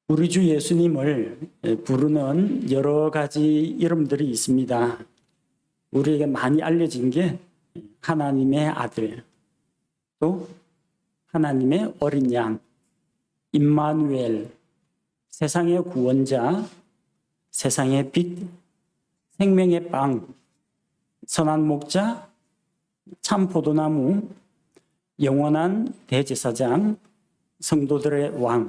우리 주 예수님을 부르는 여러 가지 이름들이 있습니다. 우리에게 많이 알려진 게 하나님의 아들, 또 하나님의 어린 양, 임마누엘, 세상의 구원자, 세상의 빛, 생명의 빵, 선한 목자, 참 포도나무, 영원한 대제사장, 성도들의 왕.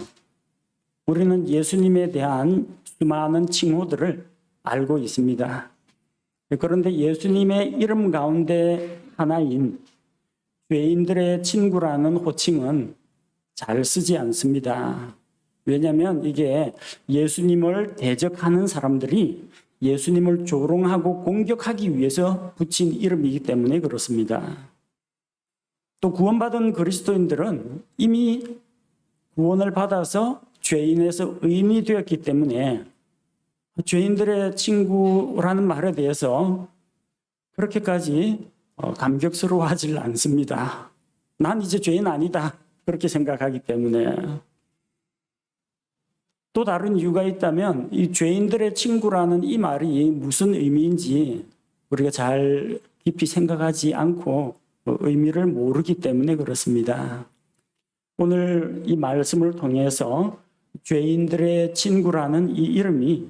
우리는 예수님에 대한 수많은 칭호들을 알고 있습니다. 그런데 예수님의 이름 가운데 하나인 죄인들의 친구라는 호칭은 잘 쓰지 않습니다. 왜냐하면 이게 예수님을 대적하는 사람들이 예수님을 조롱하고 공격하기 위해서 붙인 이름이기 때문에 그렇습니다. 또 구원받은 그리스도인들은 이미 구원을 받아서 죄인에서 의인이 되었기 때문에 죄인들의 친구라는 말에 대해서 그렇게까지 감격스러워하지 않습니다. 난 이제 죄인 아니다. 그렇게 생각하기 때문에. 또 다른 이유가 있다면 이 죄인들의 친구라는 이 말이 무슨 의미인지 우리가 잘 깊이 생각하지 않고 의미를 모르기 때문에 그렇습니다. 오늘 이 말씀을 통해서 죄인들의 친구라는 이 이름이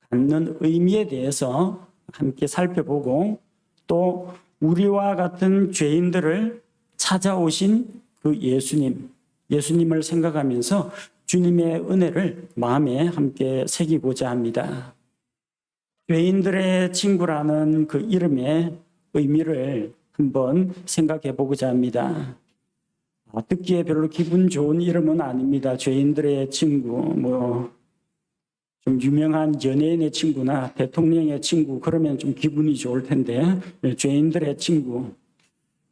갖는 의미에 대해서 함께 살펴보고 또 우리와 같은 죄인들을 찾아오신 그 예수님을 생각하면서 주님의 은혜를 마음에 함께 새기고자 합니다. 죄인들의 친구라는 그 이름의 의미를 한번 생각해 보고자 합니다. 듣기에 별로 기분 좋은 이름은 아닙니다. 죄인들의 친구, 좀 유명한 연예인의 친구나 대통령의 친구, 그러면 좀 기분이 좋을 텐데, 죄인들의 친구,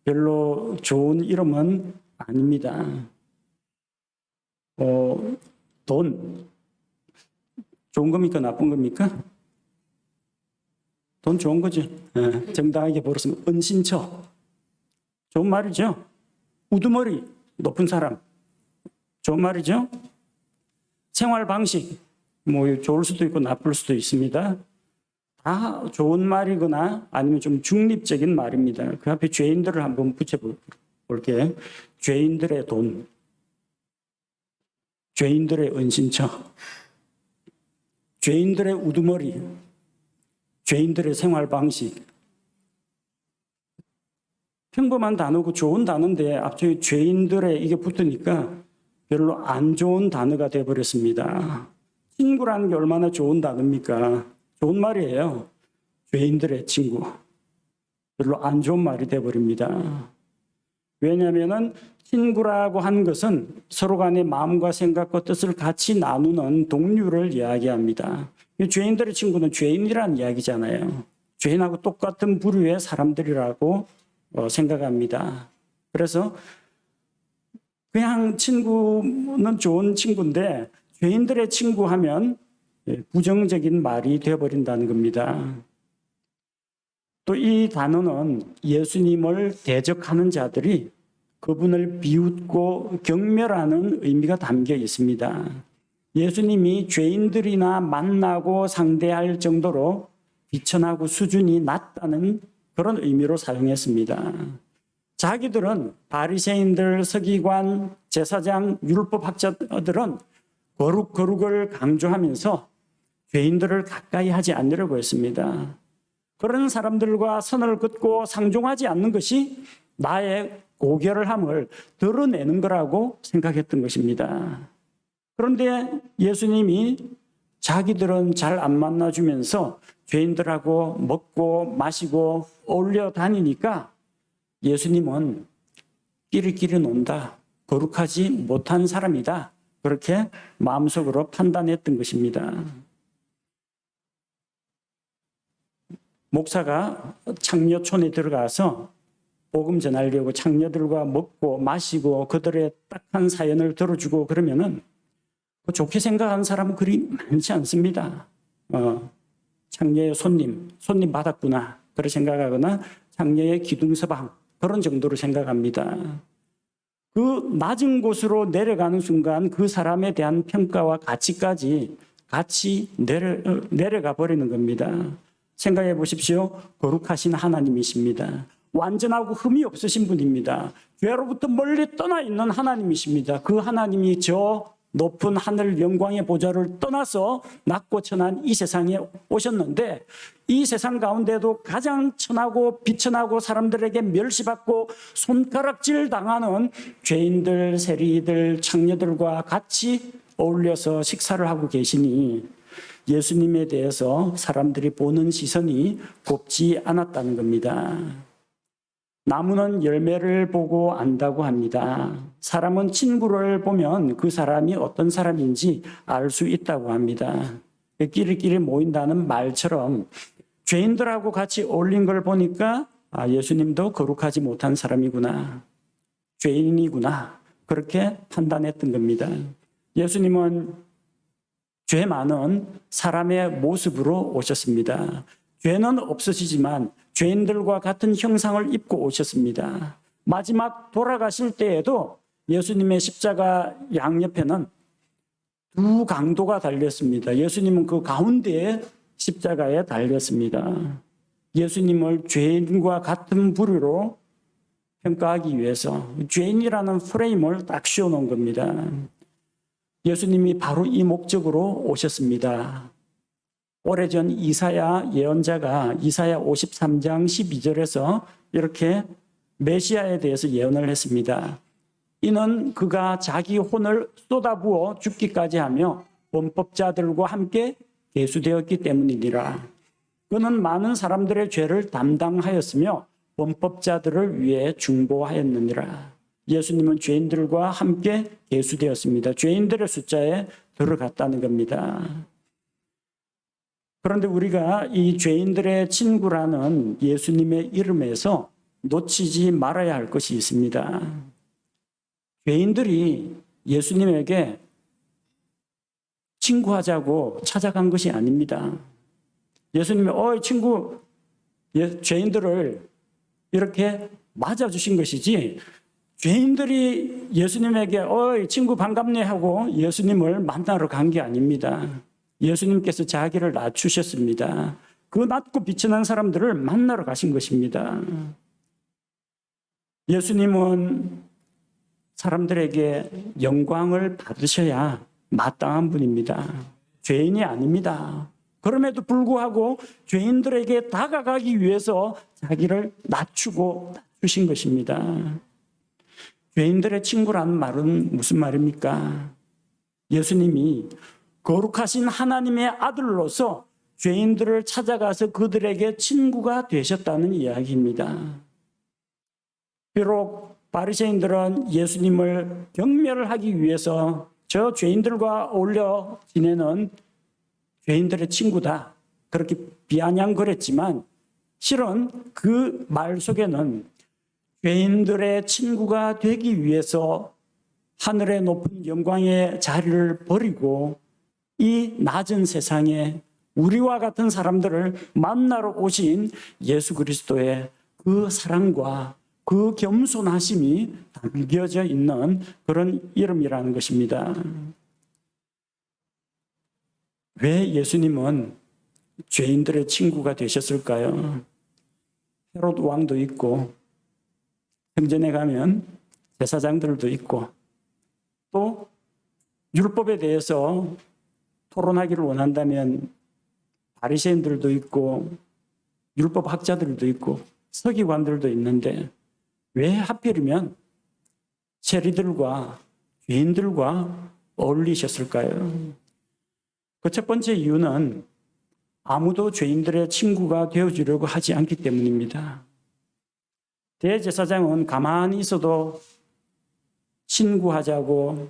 별로 좋은 이름은 아닙니다. 돈, 좋은 겁니까? 나쁜 겁니까? 돈 좋은 거죠. 정당하게 벌었으면 은신처. 좋은 말이죠. 우두머리 높은 사람. 좋은 말이죠. 생활 방식. 좋을 수도 있고 나쁠 수도 있습니다. 다 좋은 말이거나 아니면 좀 중립적인 말입니다. 그 앞에 죄인들을 한번 붙여볼게요. 죄인들의 돈. 죄인들의 은신처. 죄인들의 우두머리. 죄인들의 생활 방식. 평범한 단어고 좋은 단어인데 앞쪽에 죄인들의 이게 붙으니까 별로 안 좋은 단어가 되어버렸습니다. 친구라는 게 얼마나 좋은 단어입니까? 좋은 말이에요. 죄인들의 친구. 별로 안 좋은 말이 되어버립니다. 왜냐하면 친구라고 한 것은 서로 간의 마음과 생각과 뜻을 같이 나누는 동료를 이야기합니다. 죄인들의 친구는 죄인이라는 이야기잖아요. 죄인하고 똑같은 부류의 사람들이라고 생각합니다. 그래서 그냥 친구는 좋은 친구인데 죄인들의 친구 하면 부정적인 말이 되어버린다는 겁니다. 또 이 단어는 예수님을 대적하는 자들이 그분을 비웃고 경멸하는 의미가 담겨 있습니다. 예수님이 죄인들이나 만나고 상대할 정도로 비천하고 수준이 낮다는 그런 의미로 사용했습니다. 자기들은 바리새인들, 서기관, 제사장, 율법학자들은 거룩을 강조하면서 죄인들을 가까이 하지 않으려고 했습니다. 그런 사람들과 선을 긋고 상종하지 않는 것이 나의 고결함을 드러내는 거라고 생각했던 것입니다. 그런데 예수님이 자기들은 잘 안 만나주면서 죄인들하고 먹고 마시고 어울려 다니니까 예수님은 끼리끼리 논다. 거룩하지 못한 사람이다. 그렇게 마음속으로 판단했던 것입니다. 목사가 창녀촌에 들어가서 복음 전하려고 창녀들과 먹고 마시고 그들의 딱한 사연을 들어주고 그러면은 좋게 생각하는 사람은 그리 많지 않습니다. 창녀의 손님 받았구나. 그렇게 생각하거나 창녀의 기둥서방 그런 정도로 생각합니다. 그 낮은 곳으로 내려가는 순간 그 사람에 대한 평가와 가치까지 같이 내려가 버리는 겁니다. 생각해 보십시오. 거룩하신 하나님이십니다. 완전하고 흠이 없으신 분입니다. 죄로부터 멀리 떠나 있는 하나님이십니다. 그 하나님이 저 높은 하늘 영광의 보좌를 떠나서 낮고 천한 이 세상에 오셨는데, 이 세상 가운데도 가장 천하고 비천하고 사람들에게 멸시받고 손가락질 당하는 죄인들, 세리들, 창녀들과 같이 어울려서 식사를 하고 계시니 예수님에 대해서 사람들이 보는 시선이 곱지 않았다는 겁니다. 나무는 열매를 보고 안다고 합니다. 사람은 친구를 보면 그 사람이 어떤 사람인지 알 수 있다고 합니다. 끼리끼리 모인다는 말처럼 죄인들하고 같이 어울린 걸 보니까 예수님도 거룩하지 못한 사람이구나, 죄인이구나, 그렇게 판단했던 겁니다. 예수님은 죄 많은 사람의 모습으로 오셨습니다. 죄는 없으시지만 죄인들과 같은 형상을 입고 오셨습니다. 마지막 돌아가실 때에도 예수님의 십자가 양옆에는 두 강도가 달렸습니다. 예수님은 그 가운데에 십자가에 달렸습니다. 예수님을 죄인과 같은 부류로 평가하기 위해서 죄인이라는 프레임을 딱 씌워놓은 겁니다. 예수님이 바로 이 목적으로 오셨습니다. 오래전 이사야 예언자가 이사야 53장 12절에서 이렇게 메시아에 대해서 예언을 했습니다. 이는 그가 자기 혼을 쏟아부어 죽기까지 하며 범법자들과 함께 계수되었기 때문이니라. 그는 많은 사람들의 죄를 담당하였으며 범법자들을 위해 중보하였느니라. 예수님은 죄인들과 함께 계수되었습니다. 죄인들의 숫자에 들어갔다는 겁니다. 그런데 우리가 이 죄인들의 친구라는 예수님의 이름에서 놓치지 말아야 할 것이 있습니다. 죄인들이 예수님에게 친구하자고 찾아간 것이 아닙니다. 예수님이 친구, 죄인들을 이렇게 맞아주신 것이지, 죄인들이 예수님에게 친구 반갑네 하고 예수님을 만나러 간 게 아닙니다. 예수님께서 자기를 낮추셨습니다. 그 낮고 비천한 사람들을 만나러 가신 것입니다. 예수님은 사람들에게 영광을 받으셔야 마땅한 분입니다. 죄인이 아닙니다. 그럼에도 불구하고 죄인들에게 다가가기 위해서 자기를 낮추신 것입니다. 죄인들의 친구라는 말은 무슨 말입니까? 예수님이 거룩하신 하나님의 아들로서 죄인들을 찾아가서 그들에게 친구가 되셨다는 이야기입니다. 비록 바리새인들은 예수님을 경멸하기 위해서 저 죄인들과 어울려 지내는 죄인들의 친구다, 그렇게 비아냥거렸지만 실은 그 말 속에는 죄인들의 친구가 되기 위해서 하늘의 높은 영광의 자리를 버리고 이 낮은 세상에 우리와 같은 사람들을 만나러 오신 예수 그리스도의 그 사랑과 그 겸손하심이 담겨져 있는 그런 이름이라는 것입니다. 왜 예수님은 죄인들의 친구가 되셨을까요? 헤롯 왕도 있고, 성전에 가면 제사장들도 있고, 또 율법에 대해서 토론하기를 원한다면 바리새인들도 있고, 율법 학자들도 있고, 서기관들도 있는데 왜 하필이면 세리들과 죄인들과 어울리셨을까요? 그 첫 번째 이유는 아무도 죄인들의 친구가 되어주려고 하지 않기 때문입니다. 대제사장은 가만히 있어도 친구하자고,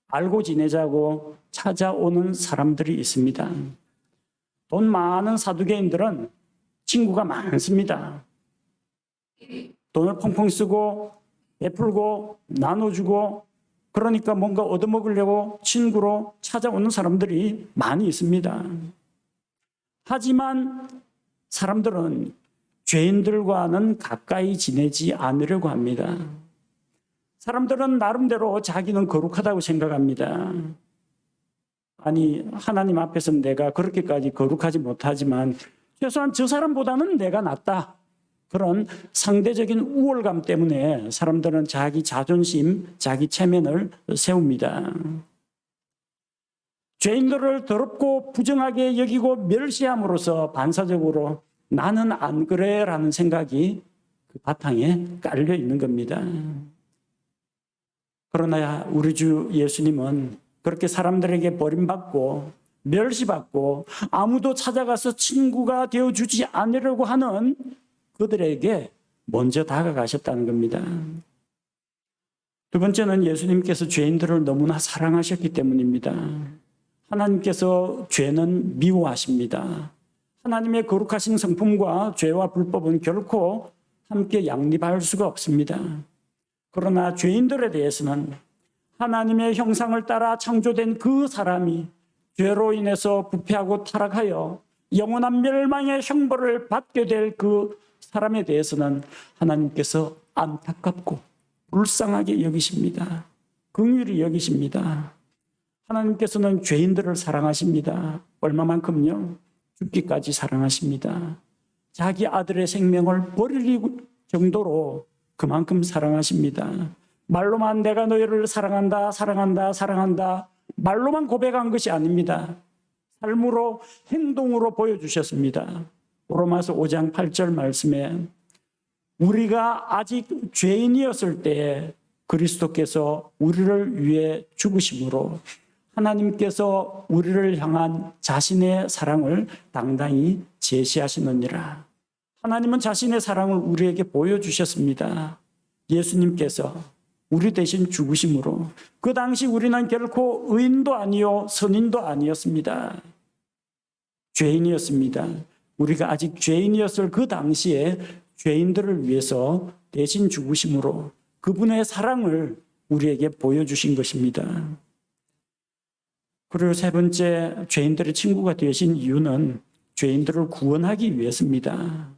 알고 지내자고 찾아오는 사람들이 있습니다. 돈 많은 사두개인들은 친구가 많습니다. 돈을 펑펑 쓰고 베풀고 나눠주고, 그러니까 뭔가 얻어먹으려고 친구로 찾아오는 사람들이 많이 있습니다. 하지만 사람들은 죄인들과는 가까이 지내지 않으려고 합니다. 사람들은 나름대로 자기는 거룩하다고 생각합니다. 아니, 하나님 앞에서는 내가 그렇게까지 거룩하지 못하지만 최소한 저 사람보다는 내가 낫다. 그런 상대적인 우월감 때문에 사람들은 자기 자존심, 자기 체면을 세웁니다. 죄인들을 더럽고 부정하게 여기고 멸시함으로써 반사적으로 나는 안 그래 라는 생각이 그 바탕에 깔려 있는 겁니다. 그러나 우리 주 예수님은 그렇게 사람들에게 버림받고 멸시받고 아무도 찾아가서 친구가 되어주지 않으려고 하는 그들에게 먼저 다가가셨다는 겁니다. 두 번째는 예수님께서 죄인들을 너무나 사랑하셨기 때문입니다. 하나님께서 죄는 미워하십니다. 하나님의 거룩하신 성품과 죄와 불법은 결코 함께 양립할 수가 없습니다. 그러나 죄인들에 대해서는 하나님의 형상을 따라 창조된 그 사람이 죄로 인해서 부패하고 타락하여 영원한 멸망의 형벌을 받게 될 그 사람에 대해서는 하나님께서 안타깝고 불쌍하게 여기십니다. 긍휼히 여기십니다. 하나님께서는 죄인들을 사랑하십니다. 얼마만큼요? 죽기까지 사랑하십니다. 자기 아들의 생명을 버릴 정도로 그만큼 사랑하십니다. 말로만 내가 너희를 사랑한다, 사랑한다, 사랑한다 말로만 고백한 것이 아닙니다. 삶으로 행동으로 보여주셨습니다. 로마서 5장 8절 말씀에 우리가 아직 죄인이었을 때에 그리스도께서 우리를 위해 죽으심으로 하나님께서 우리를 향한 자신의 사랑을 당당히 제시하시느니라. 하나님은 자신의 사랑을 우리에게 보여주셨습니다. 예수님께서 우리 대신 죽으심으로 그 당시 우리는 결코 의인도 아니요 선인도 아니었습니다. 죄인이었습니다. 우리가 아직 죄인이었을 그 당시에 죄인들을 위해서 대신 죽으심으로 그분의 사랑을 우리에게 보여주신 것입니다. 그리고 세 번째, 죄인들의 친구가 되신 이유는 죄인들을 구원하기 위해서입니다.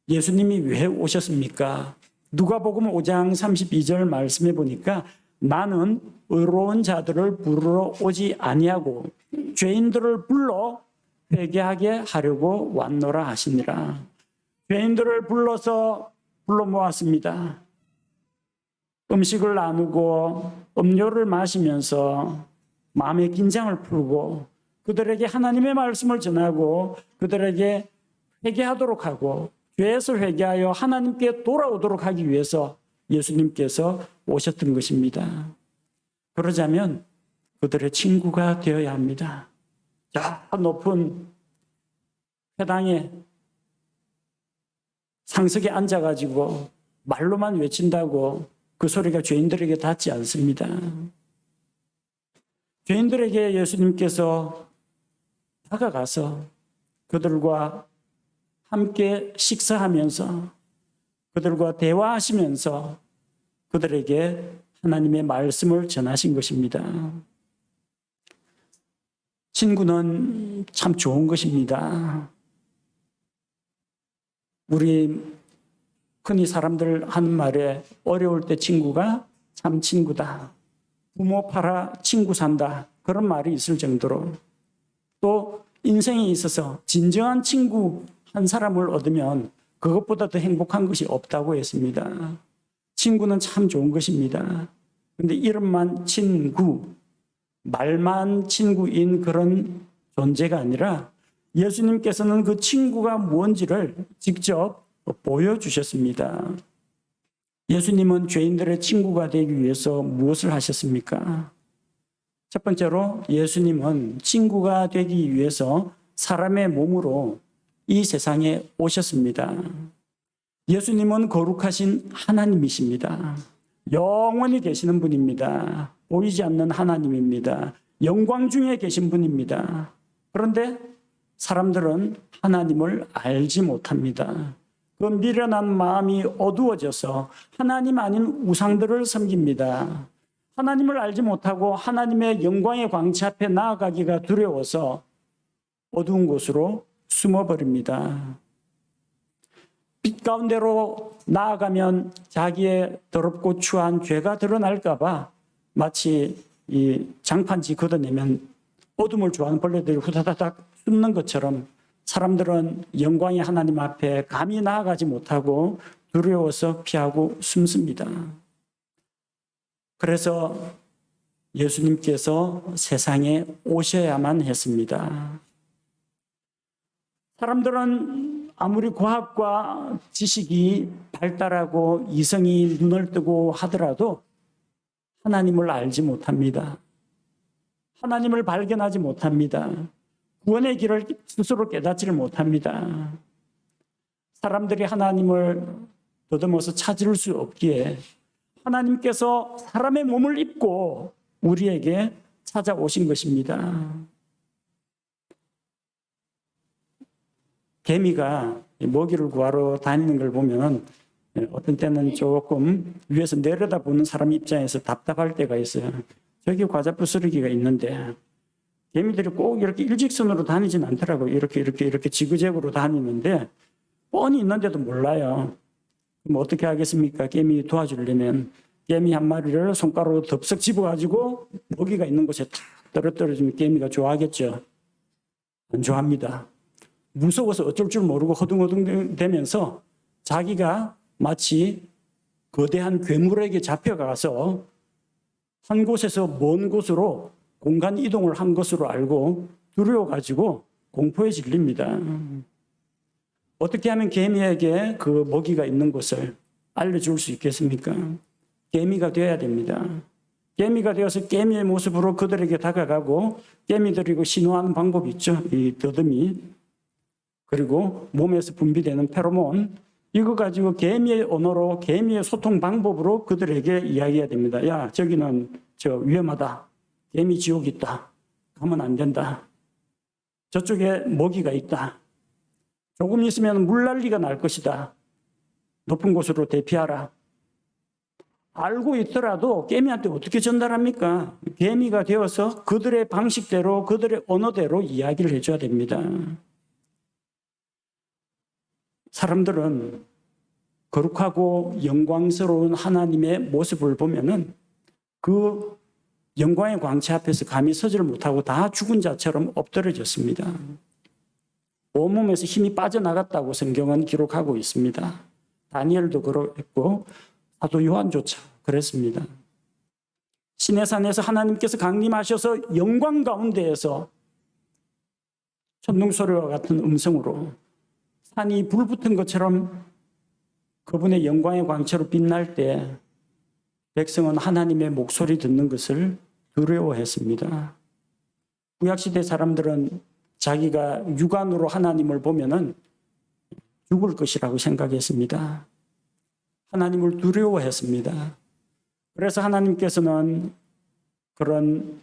예수님이 왜 오셨습니까? 누가복음 5장 32절 말씀해 보니까 나는 의로운 자들을 부르러 오지 아니하고 죄인들을 불러 회개하게 하려고 왔노라 하시니라. 죄인들을 불러 모았습니다. 음식을 나누고 음료를 마시면서 마음의 긴장을 풀고 그들에게 하나님의 말씀을 전하고 그들에게 회개하도록 하고 죄에서 회개하여 하나님께 돌아오도록 하기 위해서 예수님께서 오셨던 것입니다. 그러자면 그들의 친구가 되어야 합니다. 저 높은 회당에 상석에 앉아가지고 말로만 외친다고 그 소리가 죄인들에게 닿지 않습니다. 죄인들에게 예수님께서 다가가서 그들과 함께 식사하면서 그들과 대화하시면서 그들에게 하나님의 말씀을 전하신 것입니다. 친구는 참 좋은 것입니다. 우리 흔히 사람들 하는 말에 어려울 때 친구가 참 친구다. 부모 팔아 친구 산다. 그런 말이 있을 정도로 또 인생에 있어서 진정한 친구 한 사람을 얻으면 그것보다 더 행복한 것이 없다고 했습니다. 친구는 참 좋은 것입니다. 그런데 이름만 친구, 말만 친구인 그런 존재가 아니라 예수님께서는 그 친구가 무엇인지를 직접 보여주셨습니다. 예수님은 죄인들의 친구가 되기 위해서 무엇을 하셨습니까? 첫 번째로 예수님은 친구가 되기 위해서 사람의 몸으로 이 세상에 오셨습니다. 예수님은 거룩하신 하나님이십니다. 영원히 계시는 분입니다. 보이지 않는 하나님입니다. 영광 중에 계신 분입니다. 그런데 사람들은 하나님을 알지 못합니다. 그 미련한 마음이 어두워져서 하나님 아닌 우상들을 섬깁니다. 하나님을 알지 못하고 하나님의 영광의 광채 앞에 나아가기가 두려워서 어두운 곳으로 숨어버립니다. 빛 가운데로 나아가면 자기의 더럽고 추한 죄가 드러날까 봐 마치 이 장판지 걷어내면 어둠을 좋아하는 벌레들이 후다다닥 숨는 것처럼 사람들은 영광의 하나님 앞에 감히 나아가지 못하고 두려워서 피하고 숨습니다. 그래서 예수님께서 세상에 오셔야만 했습니다. 사람들은 아무리 과학과 지식이 발달하고 이성이 눈을 뜨고 하더라도 하나님을 알지 못합니다. 하나님을 발견하지 못합니다. 구원의 길을 스스로 깨닫지를 못합니다. 사람들이 하나님을 더듬어서 찾을 수 없기에 하나님께서 사람의 몸을 입고 우리에게 찾아오신 것입니다. 개미가 먹이를 구하러 다니는 걸 보면 어떤 때는 조금 위에서 내려다보는 사람 입장에서 답답할 때가 있어요. 저기 과자 부스러기가 있는데 개미들이 꼭 이렇게 일직선으로 다니진 않더라고요. 이렇게 지그재그로 다니는데 뻔히 있는데도 몰라요. 그럼 어떻게 하겠습니까? 개미 도와주려면 개미 한 마리를 손가락으로 덥석 집어가지고 먹이가 있는 곳에 탁 떨어뜨려주면 개미가 좋아하겠죠? 안 좋아합니다. 무서워서 어쩔 줄 모르고 허둥허둥 되면서 자기가 마치 거대한 괴물에게 잡혀가서 한 곳에서 먼 곳으로 공간 이동을 한 것으로 알고 두려워가지고 공포에 질립니다. 어떻게 하면 개미에게 그 먹이가 있는 곳을 알려줄 수 있겠습니까? 개미가 되어야 됩니다. 개미가 되어서 개미의 모습으로 그들에게 다가가고 개미들이고 신호하는 방법이 있죠. 이 더듬이. 그리고 몸에서 분비되는 페로몬. 이거 가지고 개미의 언어로 개미의 소통 방법으로 그들에게 이야기해야 됩니다. 야, 저기는 위험하다. 개미 지옥이 있다. 가면 안 된다. 저쪽에 먹이가 있다. 조금 있으면 물난리가 날 것이다. 높은 곳으로 대피하라. 알고 있더라도 개미한테 어떻게 전달합니까? 개미가 되어서 그들의 방식대로 그들의 언어대로 이야기를 해줘야 됩니다. 사람들은 거룩하고 영광스러운 하나님의 모습을 보면은 그 영광의 광채 앞에서 감히 서지를 못하고 다 죽은 자처럼 엎드려졌습니다. 온몸에서 힘이 빠져나갔다고 성경은 기록하고 있습니다. 다니엘도 그랬고 사도 요한조차 그랬습니다. 시내산에서 하나님께서 강림하셔서 영광 가운데에서 천둥소리와 같은 음성으로 산이 불붙은 것처럼 그분의 영광의 광채로 빛날 때 백성은 하나님의 목소리 듣는 것을 두려워했습니다. 구약시대 사람들은 자기가 육안으로 하나님을 보면은 죽을 것이라고 생각했습니다. 하나님을 두려워했습니다. 그래서 하나님께서는 그런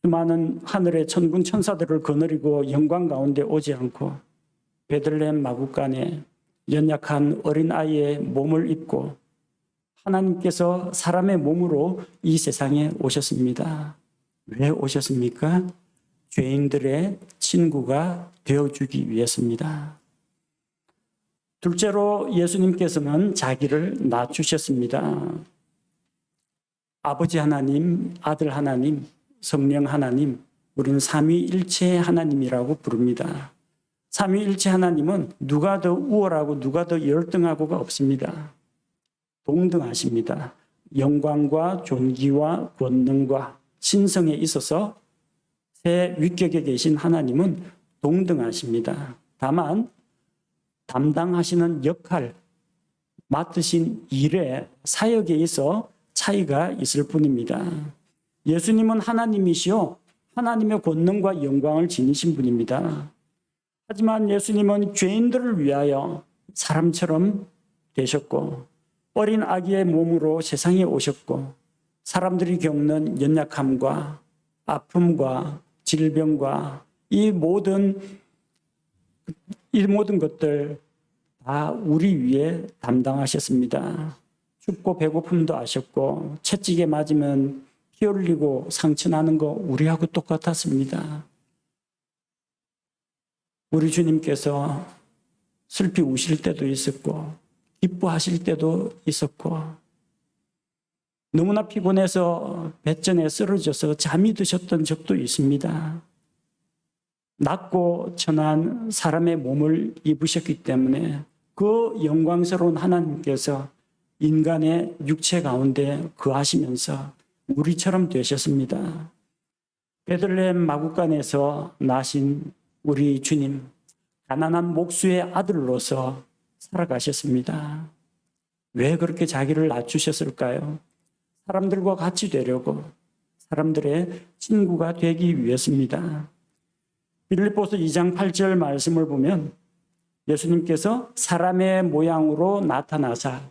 수많은 하늘의 천군 천사들을 거느리고 영광 가운데 오지 않고 베들레헴 마구간에 연약한 어린아이의 몸을 입고 하나님께서 사람의 몸으로 이 세상에 오셨습니다. 왜 오셨습니까? 죄인들의 친구가 되어주기 위해서입니다. 둘째로 예수님께서는 자기를 낮추셨습니다. 아버지 하나님, 아들 하나님, 성령 하나님, 우리는 삼위일체 하나님이라고 부릅니다. 삼위일체 하나님은 누가 더 우월하고 누가 더 열등하고가 없습니다. 동등하십니다. 영광과 존귀와 권능과 신성에 있어서 새 위격에 계신 하나님은 동등하십니다. 다만 담당하시는 역할, 맡으신 일의 사역에 있어 차이가 있을 뿐입니다. 예수님은 하나님이시요 하나님의 권능과 영광을 지니신 분입니다. 하지만 예수님은 죄인들을 위하여 사람처럼 되셨고 어린 아기의 몸으로 세상에 오셨고 사람들이 겪는 연약함과 아픔과 질병과 이 모든 것들 다 우리 위에 담당하셨습니다. 춥고 배고픔도 아셨고 채찍에 맞으면 피 흘리고 상처 나는 거 우리하고 똑같았습니다. 우리 주님께서 슬피 우실 때도 있었고 기뻐하실 때도 있었고 너무나 피곤해서 뱃전에 쓰러져서 잠이 드셨던 적도 있습니다. 낮고 천한 사람의 몸을 입으셨기 때문에 그 영광스러운 하나님께서 인간의 육체 가운데 거하시면서 우리처럼 되셨습니다. 베들레헴 마구간에서 나신 우리 주님, 가난한 목수의 아들로서 살아가셨습니다. 왜 그렇게 자기를 낮추셨을까요? 사람들과 같이 되려고, 사람들의 친구가 되기 위해서입니다. 빌립보서 2장 8절 말씀을 보면 예수님께서 사람의 모양으로 나타나사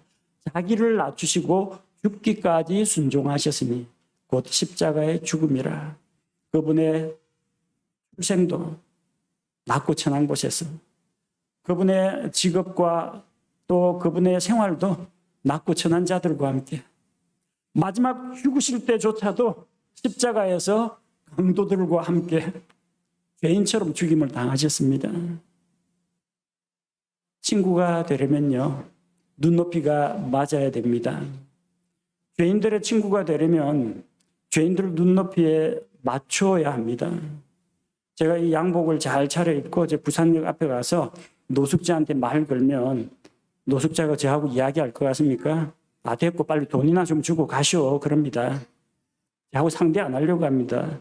자기를 낮추시고 죽기까지 순종하셨으니 곧 십자가의 죽음이라. 그분의 출생도 낮고 천한 곳에서, 그분의 직업과 또 그분의 생활도 낮고 천한 자들과 함께, 마지막 죽으실 때조차도 십자가에서 강도들과 함께 죄인처럼 죽임을 당하셨습니다. 친구가 되려면요, 눈높이가 맞아야 됩니다. 죄인들의 친구가 되려면 죄인들 눈높이에 맞춰야 합니다. 제가 이 양복을 잘 차려입고 제 부산역 앞에 가서 노숙자한테 말 걸면 노숙자가 저하고 이야기할 것 같습니까? 아, 됐고 빨리 돈이나 좀 주고 가시오 그럽니다. 저하고 상대 안 하려고 합니다.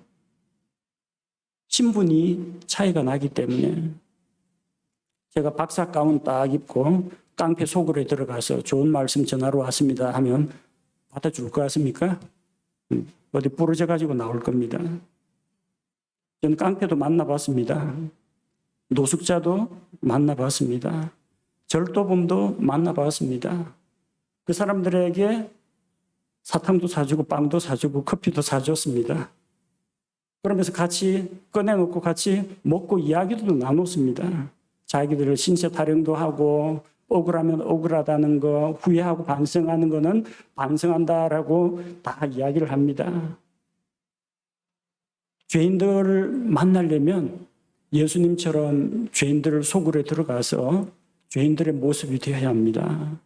신분이 차이가 나기 때문에. 제가 박사 가운 딱 입고 깡패 속으로 들어가서 좋은 말씀 전하러 왔습니다 하면 받아줄 것 같습니까? 어디 부러져 가지고 나올 겁니다. 저는 깡패도 만나봤습니다. 노숙자도 만나봤습니다. 절도범도 만나봤습니다. 그 사람들에게 사탕도 사주고 빵도 사주고 커피도 사줬습니다. 그러면서 같이 꺼내놓고 같이 먹고 이야기도 나눴습니다. 자기들 신세 타령도 하고 억울하면 억울하다는 거, 후회하고 반성하는 거는 반성한다라고 다 이야기를 합니다. 죄인들을 만나려면 예수님처럼 죄인들 속으로 들어가서 죄인들의 모습이 되어야 합니다.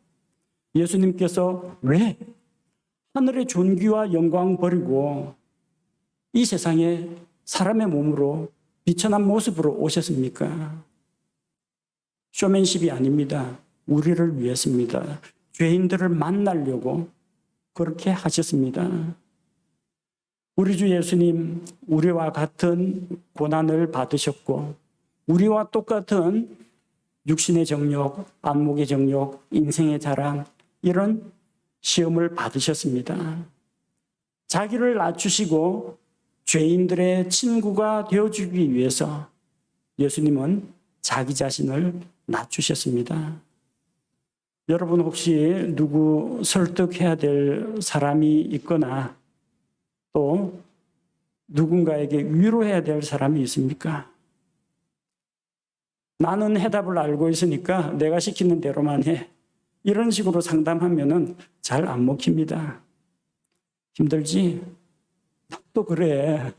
예수님께서 왜 하늘의 존귀와 영광 버리고 이 세상에 사람의 몸으로 비천한 모습으로 오셨습니까? 쇼맨십이 아닙니다. 우리를 위해서입니다. 죄인들을 만나려고 그렇게 하셨습니다. 우리 주 예수님, 우리와 같은 고난을 받으셨고 우리와 똑같은 육신의 정욕, 안목의 정욕, 인생의 자랑 이런 시험을 받으셨습니다. 자기를 낮추시고 죄인들의 친구가 되어주기 위해서 예수님은 자기 자신을 낮추셨습니다. 여러분 혹시 누구 설득해야 될 사람이 있거나 또 누군가에게 위로해야 될 사람이 있습니까? 나는 해답을 알고 있으니까 내가 시키는 대로만 해. 이런 식으로 상담하면은 잘 안 먹힙니다. 힘들지? 나도 그래.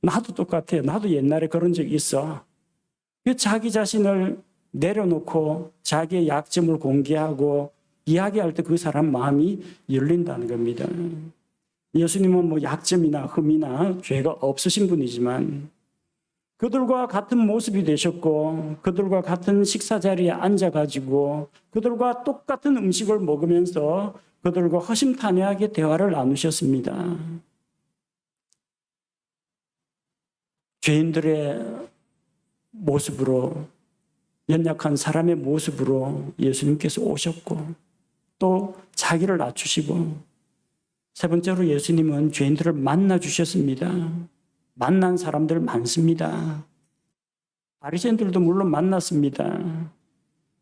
나도 똑같아. 나도 옛날에 그런 적 있어. 자기 자신을 내려놓고 자기의 약점을 공개하고 이야기할 때 그 사람 마음이 열린다는 겁니다. 예수님은 뭐 약점이나 흠이나 죄가 없으신 분이지만 그들과 같은 모습이 되셨고 그들과 같은 식사 자리에 앉아가지고 그들과 똑같은 음식을 먹으면서 그들과 허심탄회하게 대화를 나누셨습니다. 죄인들의 모습으로, 연약한 사람의 모습으로 예수님께서 오셨고 또 자기를 낮추시고 세 번째로 예수님은 죄인들을 만나 주셨습니다. 만난 사람들 많습니다. 바리새인들도 물론 만났습니다.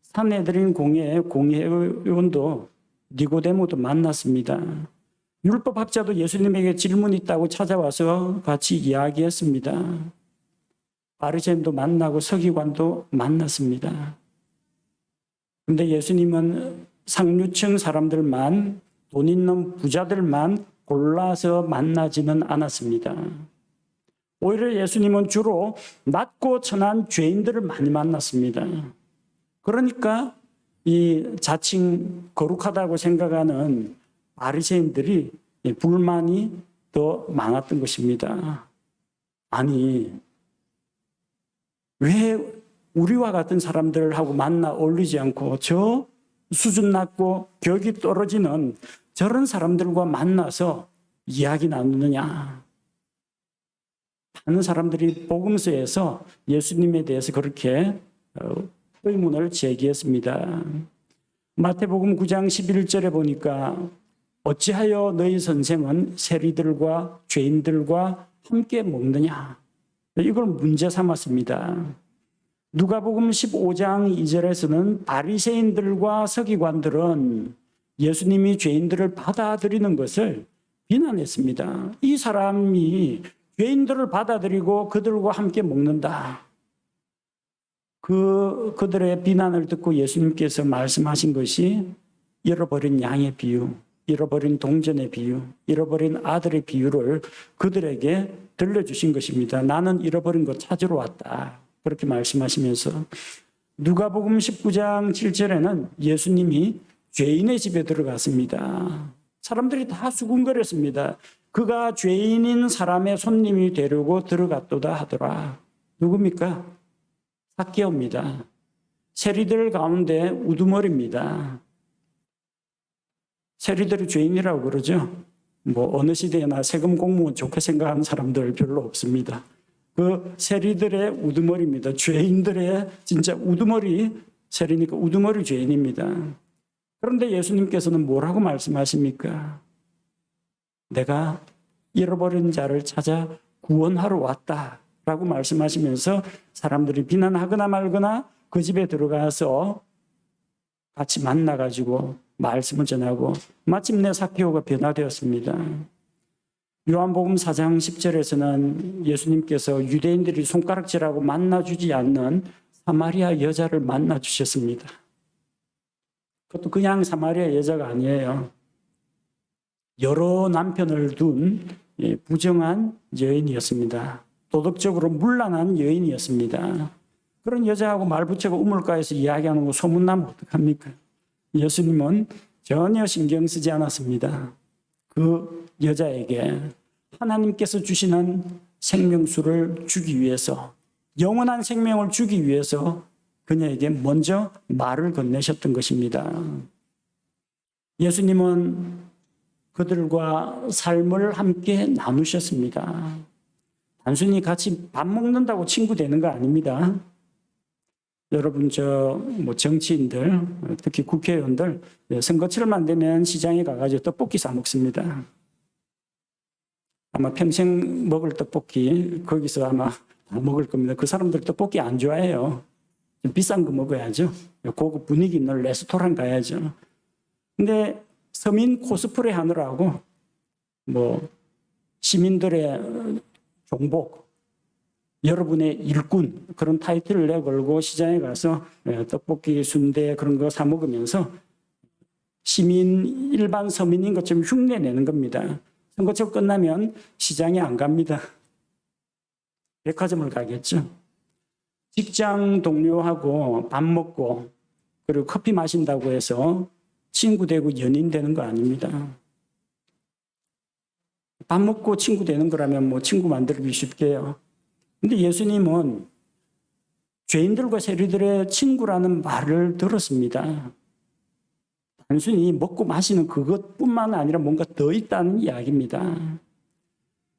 산헤드린 공회의원도 니고데모도 만났습니다. 율법학자도 예수님에게 질문이 있다고 찾아와서 같이 이야기했습니다. 바리새인도 만나고 서기관도 만났습니다. 그런데 예수님은 상류층 사람들만, 돈 있는 부자들만 골라서 만나지는 않았습니다. 오히려 예수님은 주로 낮고 천한 죄인들을 많이 만났습니다. 그러니까 이 자칭 거룩하다고 생각하는 바리새인들이 불만이 더 많았던 것입니다. 아니, 왜 우리와 같은 사람들하고 만나 어울리지 않고 저 수준 낮고 격이 떨어지는 저런 사람들과 만나서 이야기 나누느냐. 많은 사람들이 복음서에서 예수님에 대해서 그렇게 의문을 제기했습니다. 마태복음 9장 11절에 보니까 어찌하여 너희 선생은 세리들과 죄인들과 함께 먹느냐. 이걸 문제 삼았습니다. 누가복음 15장 2절에서는 바리새인들과 서기관들은 예수님이 죄인들을 받아들이는 것을 비난했습니다. 이 사람이 죄인들을 받아들이고 그들과 함께 먹는다. 그들의 비난을 듣고 예수님께서 말씀하신 것이 잃어버린 양의 비유, 잃어버린 동전의 비유, 잃어버린 아들의 비유를 그들에게 들려주신 것입니다. 나는 잃어버린 것 찾으러 왔다. 그렇게 말씀하시면서 누가복음 19장 7절에는 예수님이 죄인의 집에 들어갔습니다. 사람들이 다 수군거렸습니다. 그가 죄인인 사람의 손님이 되려고 들어갔도다 하더라. 누굽니까? 삭개오입니다. 세리들 가운데 우두머리입니다. 세리들이 죄인이라고 그러죠. 뭐 어느 시대나 세금 공무원 좋게 생각하는 사람들 별로 없습니다. 그 세리들의 우두머리입니다. 죄인들의 진짜 우두머리 세리니까 우두머리 죄인입니다. 그런데 예수님께서는 뭐라고 말씀하십니까? 내가 잃어버린 자를 찾아 구원하러 왔다라고 말씀하시면서 사람들이 비난하거나 말거나 그 집에 들어가서 같이 만나가지고 말씀을 전하고 마침내 삭개오가 변화되었습니다. 요한복음 4장 10절에서는 예수님께서 유대인들이 손가락질하고 만나주지 않는 사마리아 여자를 만나주셨습니다. 그것도 그냥 사마리아 여자가 아니에요. 여러 남편을 둔 부정한 여인이었습니다. 도덕적으로 문란한 여인이었습니다. 그런 여자하고 말 붙여고 우물가에서 이야기하는 거 소문나면 어떡합니까? 예수님은 전혀 신경 쓰지 않았습니다. 그 여자에게 하나님께서 주시는 생명수를 주기 위해서, 영원한 생명을 주기 위해서 그녀에게 먼저 말을 건네셨던 것입니다. 예수님은 그들과 삶을 함께 나누셨습니다. 단순히 같이 밥 먹는다고 친구 되는 거 아닙니다. 여러분 정치인들, 특히 국회의원들 선거철만 되면 시장에 가가지고 떡볶이 사 먹습니다. 아마 평생 먹을 떡볶이 거기서 아마 다 먹을 겁니다. 그 사람들 떡볶이 안 좋아해요. 좀 비싼 거 먹어야죠. 고급 분위기 있는 레스토랑 가야죠. 근데 서민 코스프레 하느라고 시민들의 종복, 여러분의 일꾼 그런 타이틀을 내걸고 시장에 가서 떡볶이, 순대 그런 거 사 먹으면서 시민, 일반 서민인 것처럼 흉내내는 겁니다. 선거철 끝나면 시장에 안 갑니다. 백화점을 가겠죠. 직장 동료하고 밥 먹고 그리고 커피 마신다고 해서 친구 되고 연인 되는 거 아닙니다. 밥 먹고 친구 되는 거라면 친구 만들기 쉽게요. 근데 예수님은 죄인들과 세리들의 친구라는 말을 들었습니다. 단순히 먹고 마시는 그것뿐만 아니라 뭔가 더 있다는 이야기입니다.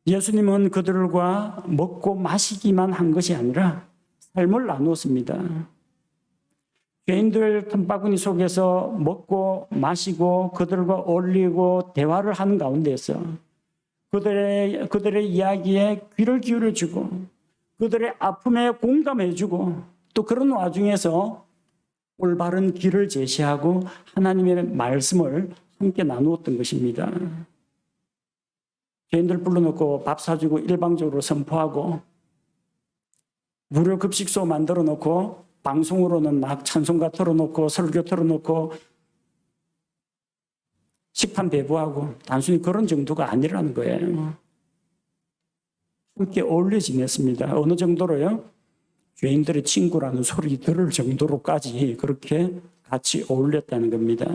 예수님은 그들과 먹고 마시기만 한 것이 아니라 삶을 나누었습니다. 죄인들 틈바구니 속에서 먹고 마시고 그들과 어울리고 대화를 하는 가운데서 그들의 이야기에 귀를 기울여주고 그들의 아픔에 공감해주고 또 그런 와중에서 올바른 길을 제시하고 하나님의 말씀을 함께 나누었던 것입니다. 죄인들 불러놓고 밥 사주고 일방적으로 선포하고 무료 급식소 만들어 놓고 방송으로는 막 찬송가 틀어놓고 설교 틀어놓고 식판 배부하고 단순히 그런 정도가 아니라는 거예요. 함께 어울려 지냈습니다. 어느 정도로요? 죄인들의 친구라는 소리 들을 정도로까지 그렇게 같이 어울렸다는 겁니다.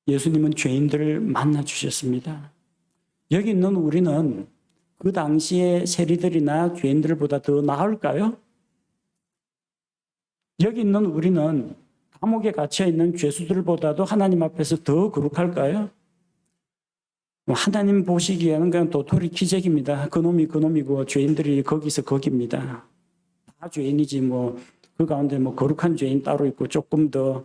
예수님은 죄인들을 만나 주셨습니다. 여기 있는 우리는 그 당시의 세리들이나 죄인들보다 더 나을까요? 여기 있는 우리는 감옥에 갇혀 있는 죄수들보다도 하나님 앞에서 더 거룩할까요? 하나님 보시기에는 그냥 도토리 기적입니다. 그놈이 그놈이고 죄인들이 거기서 거기입니다. 다 죄인이지 그 가운데 거룩한 죄인 따로 있고 조금 더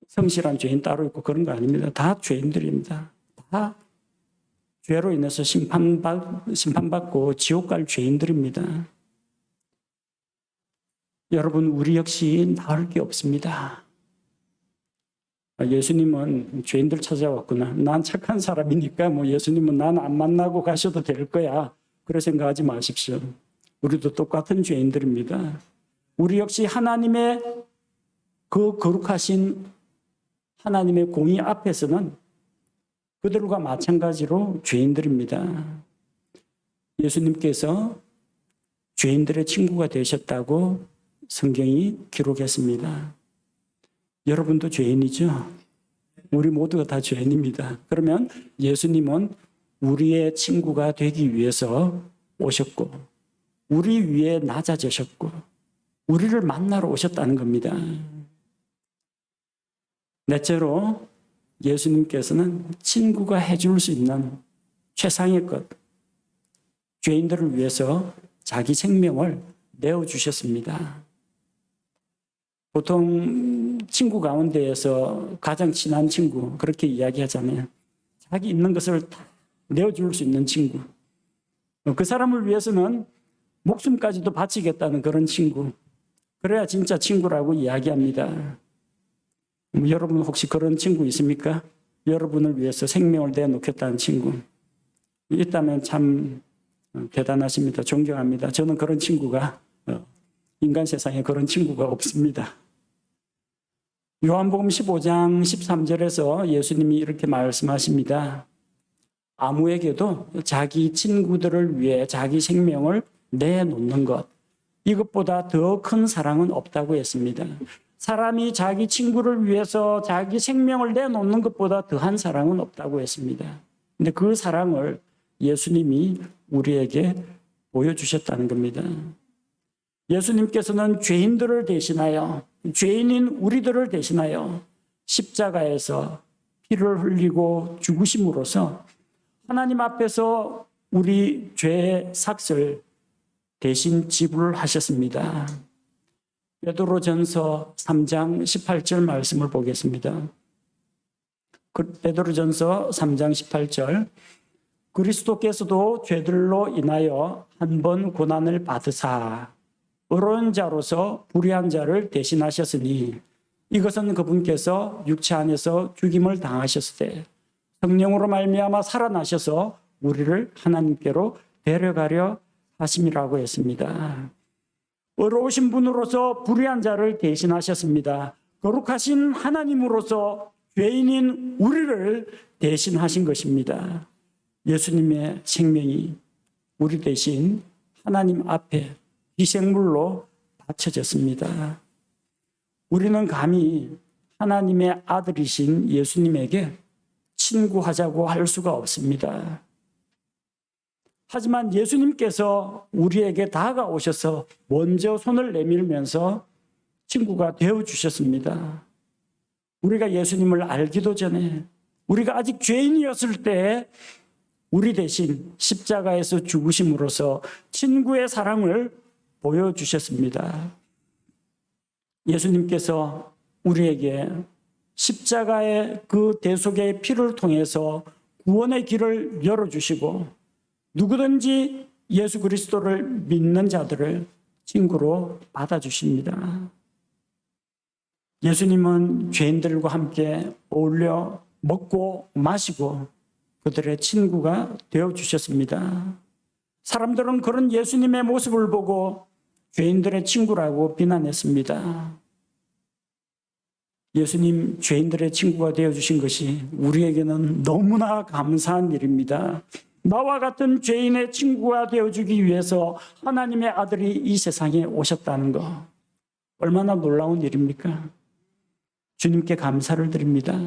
성실한 죄인 따로 있고 그런 거 아닙니다. 다 죄인들입니다. 다 죄로 인해서 심판받고 지옥 갈 죄인들입니다. 여러분, 우리 역시 나을 게 없습니다. 예수님은 죄인들 찾아왔구나. 난 착한 사람이니까 예수님은 난 안 만나고 가셔도 될 거야. 그렇게 생각하지 마십시오. 우리도 똑같은 죄인들입니다. 우리 역시 하나님의 그 거룩하신 하나님의 공의 앞에서는 그들과 마찬가지로 죄인들입니다. 예수님께서 죄인들의 친구가 되셨다고 성경이 기록했습니다. 여러분도 죄인이죠? 우리 모두가 다 죄인입니다. 그러면 예수님은 우리의 친구가 되기 위해서 오셨고, 우리 위에 낮아지셨고, 우리를 만나러 오셨다는 겁니다. 넷째로 예수님께서는 친구가 해줄 수 있는 최상의 것, 죄인들을 위해서 자기 생명을 내어주셨습니다. 보통 친구 가운데에서 가장 친한 친구, 그렇게 이야기하잖아요. 자기 있는 것을 다 내어줄 수 있는 친구. 그 사람을 위해서는 목숨까지도 바치겠다는 그런 친구. 그래야 진짜 친구라고 이야기합니다. 여러분 혹시 그런 친구 있습니까? 여러분을 위해서 생명을 내놓겠다는 친구. 있다면 참 대단하십니다. 존경합니다. 저는 그런 친구가 인간 세상에 그런 친구가 없습니다. 요한복음 15장 13절에서 예수님이 이렇게 말씀하십니다. 아무에게도 자기 친구들을 위해 자기 생명을 내놓는 것, 이것보다 더 큰 사랑은 없다고 했습니다. 사람이 자기 친구를 위해서 자기 생명을 내놓는 것보다 더한 사랑은 없다고 했습니다. 근데 그 사랑을 예수님이 우리에게 보여주셨다는 겁니다. 예수님께서는 죄인들을 대신하여, 죄인인 우리들을 대신하여 십자가에서 피를 흘리고 죽으심으로써 하나님 앞에서 우리 죄의 삭을 대신 지불하셨습니다. 베드로전서 3장 18절 말씀을 보겠습니다. 베드로전서 3장 18절, 그리스도께서도 죄들로 인하여 한 번 고난을 받으사 의로운 자로서 불의한 자를 대신하셨으니 이것은 그분께서 육체 안에서 죽임을 당하셨을 때 성령으로 말미암아 살아나셔서 우리를 하나님께로 데려가려 하심이라고 했습니다. 의로우신 분으로서 불의한 자를 대신하셨습니다. 거룩하신 하나님으로서 죄인인 우리를 대신하신 것입니다. 예수님의 생명이 우리 대신 하나님 앞에 희생물로 바쳐졌습니다. 우리는 감히 하나님의 아들이신 예수님에게 친구하자고 할 수가 없습니다. 하지만 예수님께서 우리에게 다가오셔서 먼저 손을 내밀면서 친구가 되어주셨습니다. 우리가 예수님을 알기도 전에, 우리가 아직 죄인이었을 때 우리 대신 십자가에서 죽으심으로써 친구의 사랑을 보여주셨습니다. 예수님께서 우리에게 십자가의 그 대속의 피를 통해서 구원의 길을 열어주시고 누구든지 예수 그리스도를 믿는 자들을 친구로 받아주십니다. 예수님은 죄인들과 함께 어울려 먹고 마시고 그들의 친구가 되어주셨습니다. 사람들은 그런 예수님의 모습을 보고 죄인들의 친구라고 비난했습니다. 예수님 죄인들의 친구가 되어주신 것이 우리에게는 너무나 감사한 일입니다. 나와 같은 죄인의 친구가 되어주기 위해서 하나님의 아들이 이 세상에 오셨다는 것, 얼마나 놀라운 일입니까? 주님께 감사를 드립니다.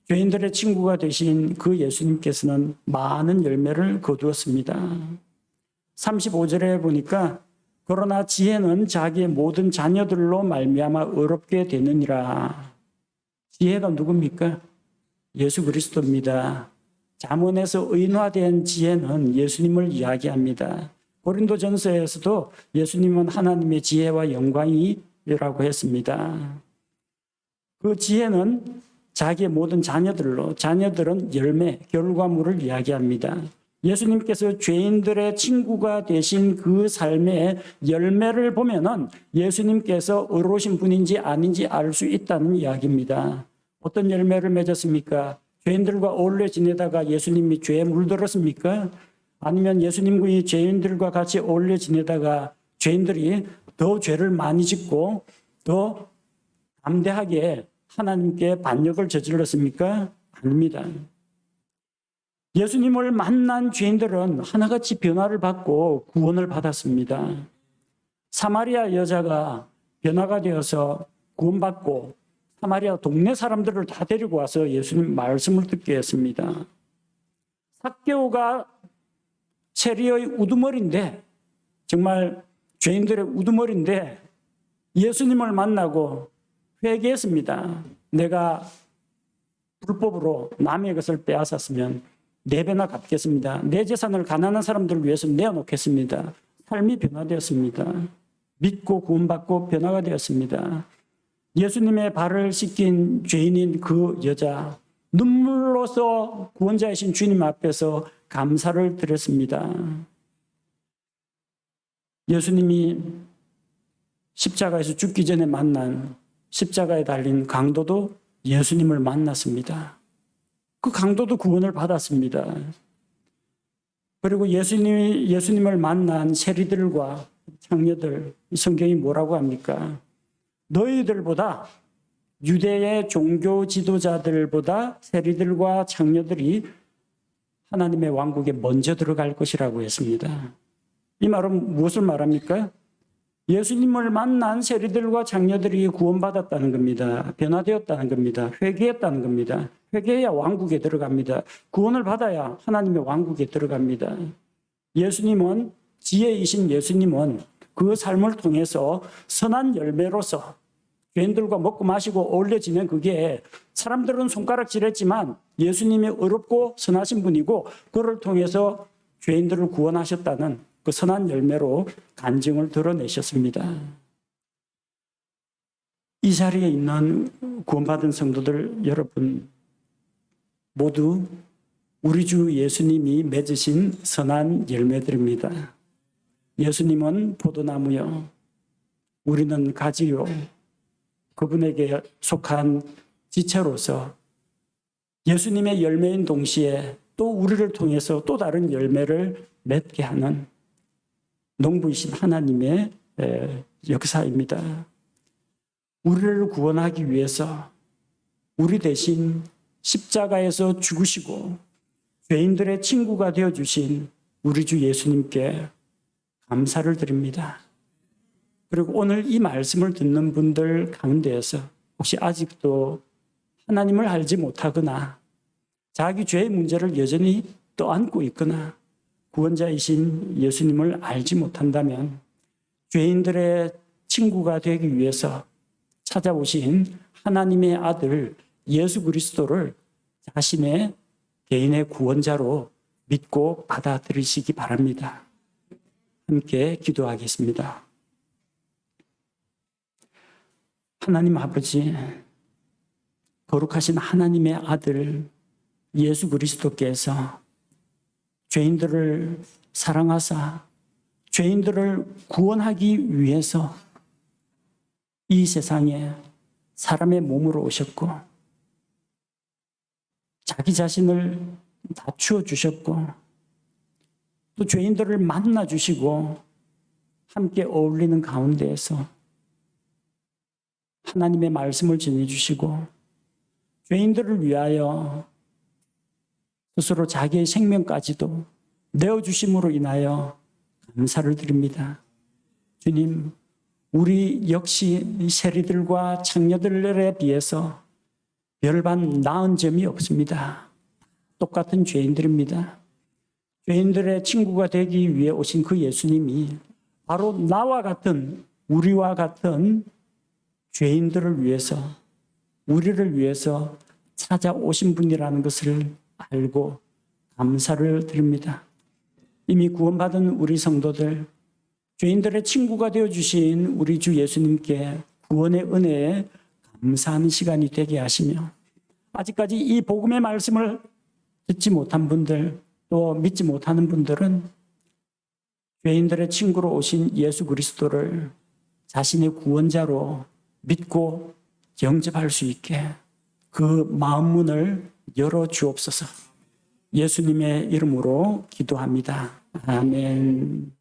죄인들의 친구가 되신 그 예수님께서는 많은 열매를 거두었습니다. 35절에 보니까 그러나 지혜는 자기의 모든 자녀들로 말미암아 어렵게 되느니라. 지혜가 누굽니까? 예수 그리스도입니다. 잠언에서 의인화된 지혜는 예수님을 이야기합니다. 고린도전서에서도 예수님은 하나님의 지혜와 영광이라고 했습니다. 그 지혜는 자기의 모든 자녀들로, 자녀들은 열매, 결과물을 이야기합니다. 예수님께서 죄인들의 친구가 되신 그 삶의 열매를 보면은 예수님께서 의로우신 분인지 아닌지 알 수 있다는 이야기입니다. 어떤 열매를 맺었습니까? 죄인들과 어울려 지내다가 예수님이 죄에 물들었습니까? 아니면 예수님과 죄인들과 같이 어울려 지내다가 죄인들이 더 죄를 많이 짓고 더 담대하게 하나님께 반역을 저질렀습니까? 아닙니다. 예수님을 만난 죄인들은 하나같이 변화를 받고 구원을 받았습니다. 사마리아 여자가 변화가 되어서 구원받고 사마리아 동네 사람들을 다 데리고 와서 예수님 말씀을 듣게 했습니다. 삭개오가 세리의 우두머리인데, 정말 죄인들의 우두머리인데 예수님을 만나고 회개했습니다. 내가 불법으로 남의 것을 빼앗았으면 4배나 갚겠습니다. 내 재산을 가난한 사람들을 위해서 내어놓겠습니다. 삶이 변화되었습니다. 믿고 구원받고 변화가 되었습니다. 예수님의 발을 씻긴 죄인인 그 여자, 눈물로써 구원자이신 주님 앞에서 감사를 드렸습니다. 예수님이 십자가에서 죽기 전에 만난, 십자가에 달린 강도도 예수님을 만났습니다. 그 강도도 구원을 받았습니다. 그리고 예수님을 만난 세리들과 창녀들, 성경이 뭐라고 합니까? 너희들보다, 유대의 종교 지도자들보다 세리들과 창녀들이 하나님의 왕국에 먼저 들어갈 것이라고 했습니다. 이 말은 무엇을 말합니까? 예수님을 만난 세리들과 장녀들이 구원받았다는 겁니다. 변화되었다는 겁니다. 회개했다는 겁니다. 회개해야 왕국에 들어갑니다. 구원을 받아야 하나님의 왕국에 들어갑니다. 예수님은, 지혜이신 예수님은 그 삶을 통해서 선한 열매로서 죄인들과 먹고 마시고 어울려 지낸 그게, 사람들은 손가락질했지만 예수님이 어렵고 선하신 분이고 그를 통해서 죄인들을 구원하셨다는 그 선한 열매로 간증을 드러내셨습니다. 이 자리에 있는 구원받은 성도들 여러분, 모두 우리 주 예수님이 맺으신 선한 열매들입니다. 예수님은 포도나무요, 우리는 가지요, 그분에게 속한 지체로서 예수님의 열매인 동시에 또 우리를 통해서 또 다른 열매를 맺게 하는 농부이신 하나님의 역사입니다. 우리를 구원하기 위해서 우리 대신 십자가에서 죽으시고 죄인들의 친구가 되어주신 우리 주 예수님께 감사를 드립니다. 그리고 오늘 이 말씀을 듣는 분들 가운데에서 혹시 아직도 하나님을 알지 못하거나 자기 죄의 문제를 여전히 떠안고 있거나 구원자이신 예수님을 알지 못한다면 죄인들의 친구가 되기 위해서 찾아오신 하나님의 아들 예수 그리스도를 자신의 개인의 구원자로 믿고 받아들이시기 바랍니다. 함께 기도하겠습니다. 하나님 아버지, 거룩하신 하나님의 아들 예수 그리스도께서 죄인들을 사랑하사 죄인들을 구원하기 위해서 이 세상에 사람의 몸으로 오셨고 자기 자신을 낮추어 주셨고 또 죄인들을 만나 주시고 함께 어울리는 가운데에서 하나님의 말씀을 전해주시고 죄인들을 위하여 스스로 자기의 생명까지도 내어주심으로 인하여 감사를 드립니다. 주님, 우리 역시 세리들과 창녀들에 비해서 별반 나은 점이 없습니다. 똑같은 죄인들입니다. 죄인들의 친구가 되기 위해 오신 그 예수님이 바로 나와 같은, 우리와 같은 죄인들을 위해서, 우리를 위해서 찾아오신 분이라는 것을 알고 감사를 드립니다. 이미 구원받은 우리 성도들, 죄인들의 친구가 되어주신 우리 주 예수님께 구원의 은혜에 감사하는 시간이 되게 하시며, 아직까지 이 복음의 말씀을 듣지 못한 분들, 또 믿지 못하는 분들은 죄인들의 친구로 오신 예수 그리스도를 자신의 구원자로 믿고 영접할 수 있게 그 마음문을 열어주옵소서. 예수님의 이름으로 기도합니다. 아멘.